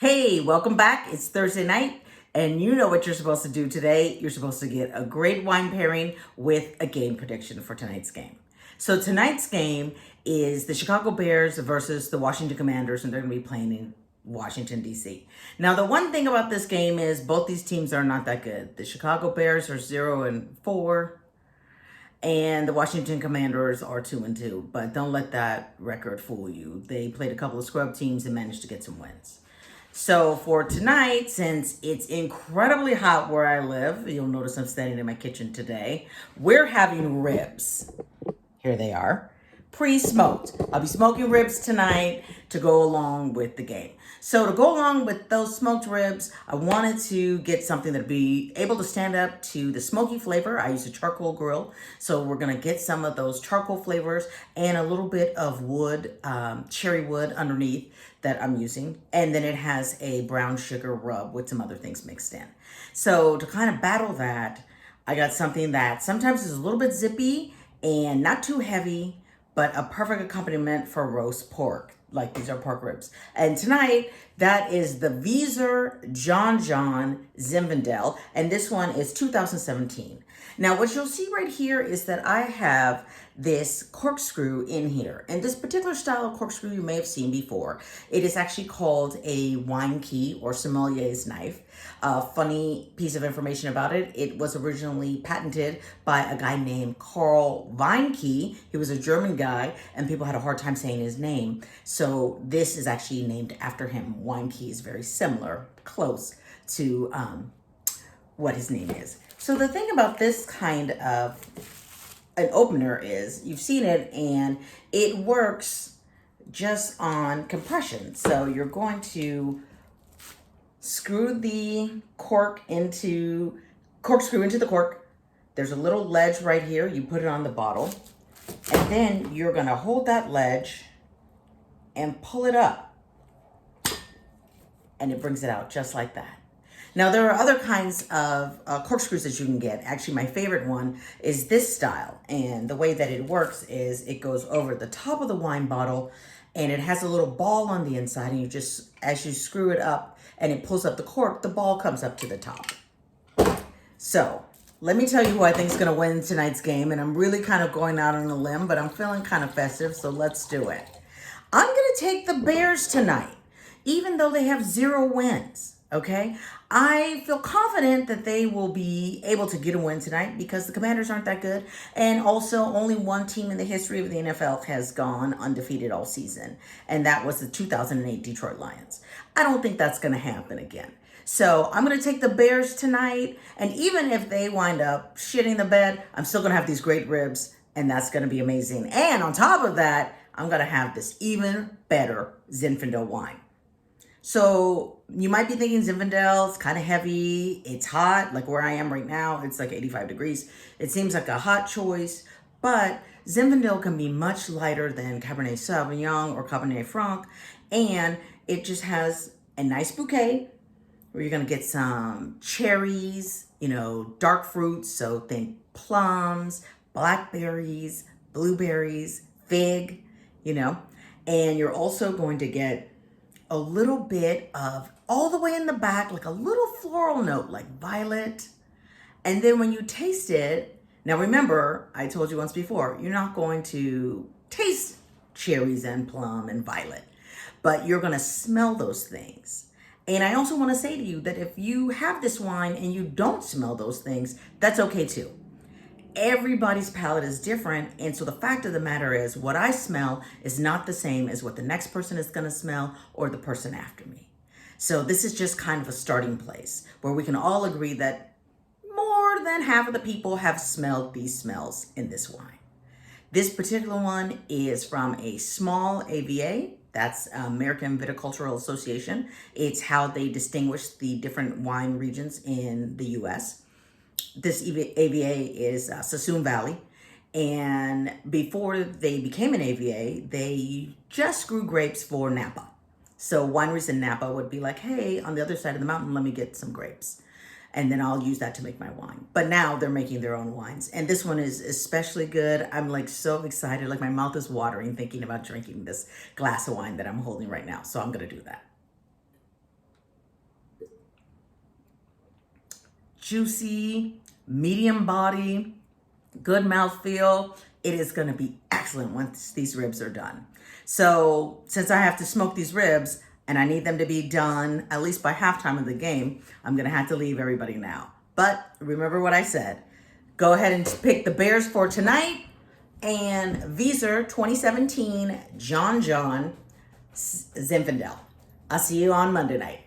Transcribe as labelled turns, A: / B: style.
A: Hey, welcome back. It's Thursday night, and you know what you're supposed to do today. You're supposed to get a great wine pairing with a game prediction for tonight's game. So tonight's game is the Chicago Bears versus the Washington Commanders, and they're going to be playing in Washington, D.C. Now, the one thing about this game is both these teams are not that good. The Chicago Bears are 0-4, and the Washington Commanders are 2-2. But don't let that record fool you. They played a couple of scrub teams and managed to get some wins. So for tonight, since it's incredibly hot where I live, you'll notice I'm standing in my kitchen today, we're having ribs. Here they are, pre-smoked. I'll be smoking ribs tonight to go along with the game. So to go along with those smoked ribs, I wanted to get something that'd be able to stand up to the smoky flavor. I use a charcoal grill, so we're gonna get some of those charcoal flavors and a little bit of wood, cherry wood underneath that I'm using. And then it has a brown sugar rub with some other things mixed in. So to kind of battle that, I got something that sometimes is a little bit zippy and not too heavy, but a perfect accompaniment for roast pork. Like these are pork ribs. And tonight, that is the Vezer John Zinfandel. And this one is 2017. Now, what you'll see right here is that I have this corkscrew in here. And this particular style of corkscrew you may have seen before. It is actually called a wine key or sommelier's knife. A funny piece of information about it, it was originally patented by a guy named Karl Weinke. He was a German guy, and people had a hard time saying his name. So this is actually named after him. Weinke is very similar, close to what his name is. So the thing about this kind of an opener is, you've seen it, and it works just on compression. So you're going to screw the corkscrew into the cork. There's a little ledge right here. You put it on the bottle, and then you're gonna hold that ledge and pull it up, and it brings it out just like that. Now, there are other kinds of corkscrews that you can get. Actually, my favorite one is this style. And the way that it works is it goes over the top of the wine bottle, and it has a little ball on the inside. And you just, as you screw it up and it pulls up the cork, the ball comes up to the top. So let me tell you who I think is going to win tonight's game. And I'm really kind of going out on a limb, but I'm feeling kind of festive. So let's do it. I'm going to take the Bears tonight, even though they have 0 wins. Okay, I feel confident that they will be able to get a win tonight because the Commanders aren't that good. And also, only one team in the history of the NFL has gone undefeated all season, and that was the 2008 Detroit Lions. I don't think that's going to happen again. So I'm going to take the Bears tonight, and even if they wind up shitting the bed, I'm still going to have these great ribs, and that's going to be amazing. And on top of that, I'm going to have this even better Zinfandel wine. So you might be thinking Zinfandel is kind of heavy. It's hot, like where I am right now. It's like 85 degrees. It seems like a hot choice, but Zinfandel can be much lighter than Cabernet Sauvignon or Cabernet Franc, and it just has a nice bouquet where you're going to get some cherries, dark fruits. So think plums, blackberries, blueberries, fig, and you're also going to get a little bit of, all the way in the back, like a little floral note, like violet. And then when you taste it, now remember, I told you once before, you're not going to taste cherries and plum and violet, but you're going to smell those things. And I also want to say to you that if you have this wine and you don't smell those things, that's okay too. Everybody's palate is different. And so the fact of the matter is, what I smell is not the same as what the next person is going to smell or the person after me. So this is just kind of a starting place where we can all agree that more than half of the people have smelled these smells in this wine. This particular one is from a small AVA. That's American Viticultural Association. It's how they distinguish the different wine regions in the U.S. This AVA is Sassoon Valley. And before they became an AVA, they just grew grapes for Napa. So wineries in Napa would be like, hey, on the other side of the mountain, let me get some grapes. And then I'll use that to make my wine. But now they're making their own wines. And this one is especially good. I'm like so excited. Like my mouth is watering thinking about drinking this glass of wine that I'm holding right now. So I'm going to do that. juicy, medium body, good mouthfeel. It is going to be excellent once these ribs are done. So since I have to smoke these ribs and I need them to be done at least by halftime of the game, I'm going to have to leave everybody now. But remember what I said. Go ahead and pick the Bears for tonight and Vezer 2017 John Zinfandel. I'll see you on Monday night.